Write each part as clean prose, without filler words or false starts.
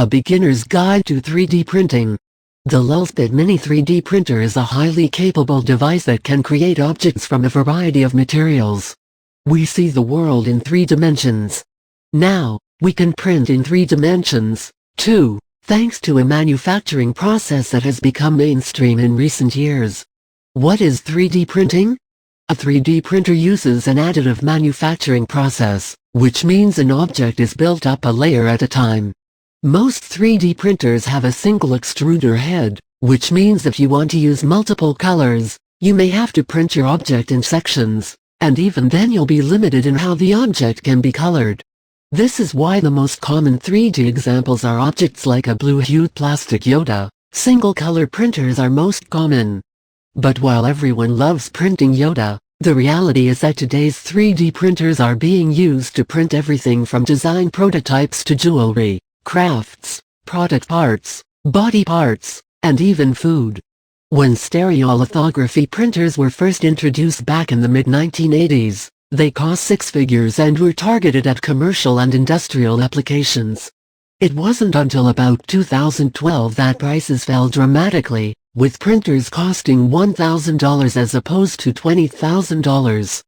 A Beginner's Guide to 3D Printing. The Lulzbit Mini 3D Printer is a highly capable device that can create objects from a variety of materials. We see the world in 3 dimensions. Now, we can print in 3 dimensions, too, thanks to a manufacturing process that has become mainstream in recent years. What is 3D printing? A 3D printer uses an additive manufacturing process, which means an object is built up a layer at a time. Most 3D printers have a single extruder head, which means if you want to use multiple colors, you may have to print your object in sections, and even then you'll be limited in how the object can be colored. This is why the most common 3D examples are objects like a blue-hued plastic Yoda. Single-color printers are most common. But while everyone loves printing Yoda, the reality is that today's 3D printers are being used to print everything from design prototypes to jewelry, crafts, product parts, body parts, and even food. When stereolithography printers were first introduced back in the mid-1980s, they cost 6 figures and were targeted at commercial and industrial applications. It wasn't until about 2012 that prices fell dramatically, with printers costing $1,000 as opposed to $20,000.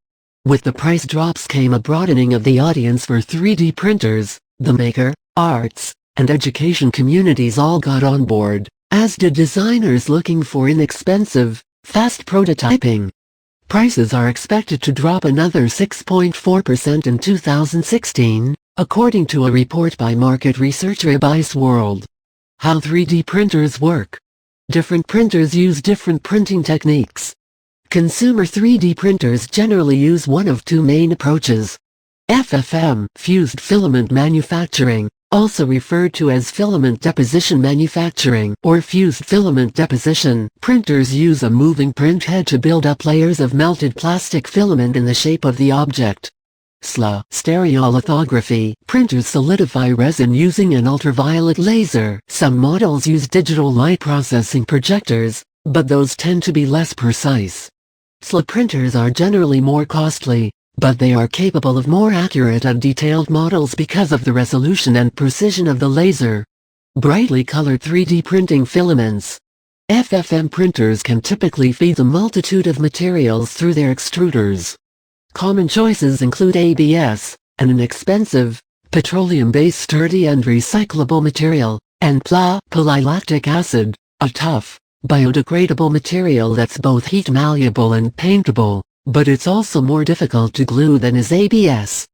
With the price drops came a broadening of the audience for 3D printers. The maker, arts, and education communities all got on board, as did designers looking for inexpensive, fast prototyping. Prices are expected to drop another 6.4% in 2016, according to a report by market researcher IceWorld. How 3D printers work. Different printers use different printing techniques. Consumer 3D printers generally use one of 2 main approaches. FFM, fused filament manufacturing, also referred to as filament deposition manufacturing or fused filament deposition. Printers use a moving print head to build up layers of melted plastic filament in the shape of the object. SLA, stereolithography, printers solidify resin using an ultraviolet laser. Some models use digital light processing projectors, but those tend to be less precise. SLA printers are generally more costly, but they are capable of more accurate and detailed models because of the resolution and precision of the laser. Brightly colored 3D printing filaments. FFM printers can typically feed a multitude of materials through their extruders. Common choices include ABS, an inexpensive, petroleum-based sturdy and recyclable material, and PLA, polylactic acid, a tough, biodegradable material that's both heat malleable and paintable, but it's also more difficult to glue than is ABS.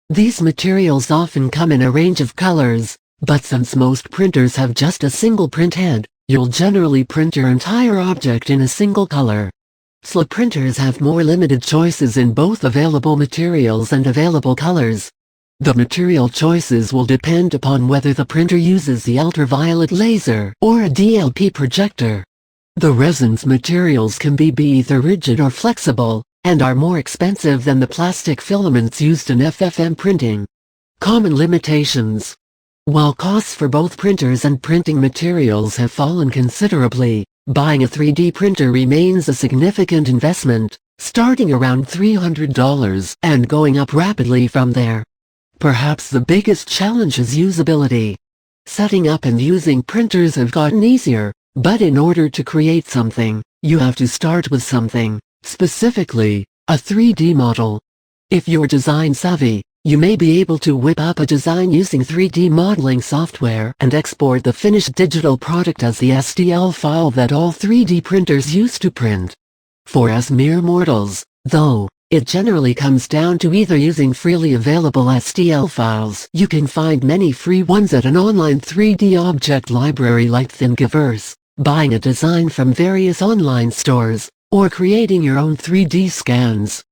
These materials often come in a range of colors, but since most printers have just a single print head, you'll generally print your entire object in a single color. SLA printers have more limited choices in both available materials and available colors. The material choices will depend upon whether the printer uses the ultraviolet laser or a DLP projector. The resin's materials can be either rigid or flexible, and are more expensive than the plastic filaments used in FFM printing. Common limitations. While costs for both printers and printing materials have fallen considerably, buying a 3D printer remains a significant investment, starting around $300 and going up rapidly from there. Perhaps the biggest challenge is usability. Setting up and using printers have gotten easier, but in order to create something, you have to start with something. Specifically, a 3D model. If you're design savvy, you may be able to whip up a design using 3D modeling software and export the finished digital product as the STL file that all 3D printers use to print. For us mere mortals, though, it generally comes down to either using freely available STL files. You can find many free ones at an online 3D object library like Thingiverse, buying a design from various online stores, or creating your own 3D scans.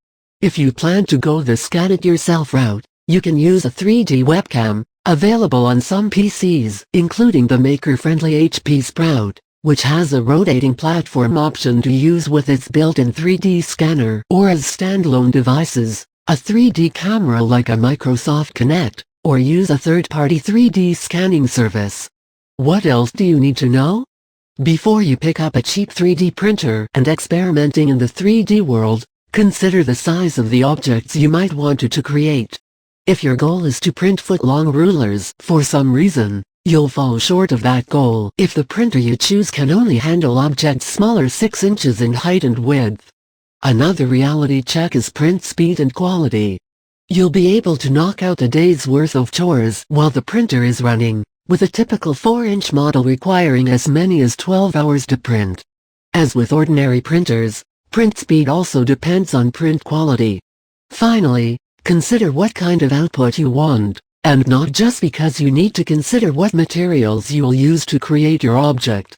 If you plan to go the scan-it-yourself route, you can use a 3D webcam, available on some PCs, including the maker-friendly HP Sprout, which has a rotating platform option to use with its built-in 3D scanner, or as standalone devices, a 3D camera like a Microsoft Kinect, or use a third-party 3D scanning service. What else do you need to know? Before you pick up a cheap 3D printer and experimenting in the 3D world, consider the size of the objects you might want to create. If your goal is to print foot-long rulers, for some reason, You'll fall short of that goal if the printer you choose can only handle objects smaller 6 inches in height and width. Another reality check is print speed and quality. You'll be able to knock out a day's worth of chores while the printer is running, with a typical 4-inch model requiring as many as 12 hours to print. As with ordinary printers, print speed also depends on print quality. Finally, consider what kind of output you want, and not just because you need to consider what materials you will use to create your object.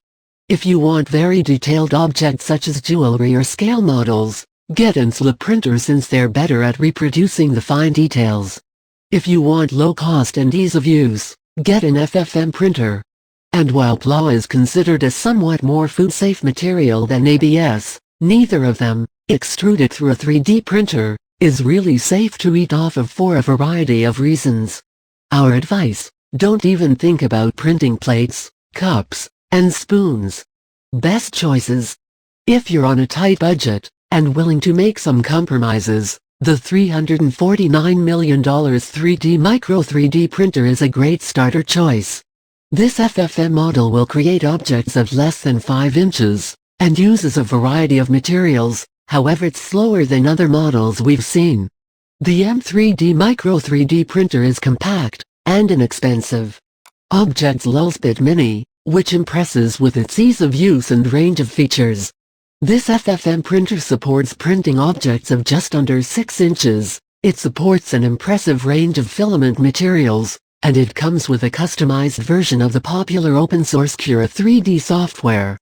If you want very detailed objects such as jewelry or scale models, get an SLA printer since they're better at reproducing the fine details. If you want low cost and ease of use, get an FFM printer. And while PLA is considered a somewhat more food-safe material than ABS, neither of them, extruded through a 3D printer, is really safe to eat off of for a variety of reasons. Our advice: don't even think about printing plates, cups, and spoons. Best choices. If you're on a tight budget, and willing to make some compromises, the $349 million 3D Micro 3D printer is a great starter choice. This FFM model will create objects of less than 5 inches, and uses a variety of materials, however it's slower than other models we've seen. The M3D Micro 3D printer is compact, and inexpensive. Objects Lulzbit Mini, which impresses with its ease of use and range of features. This FFM printer supports printing objects of just under 6 inches, it supports an impressive range of filament materials, and it comes with a customized version of the popular open-source Cura 3D software.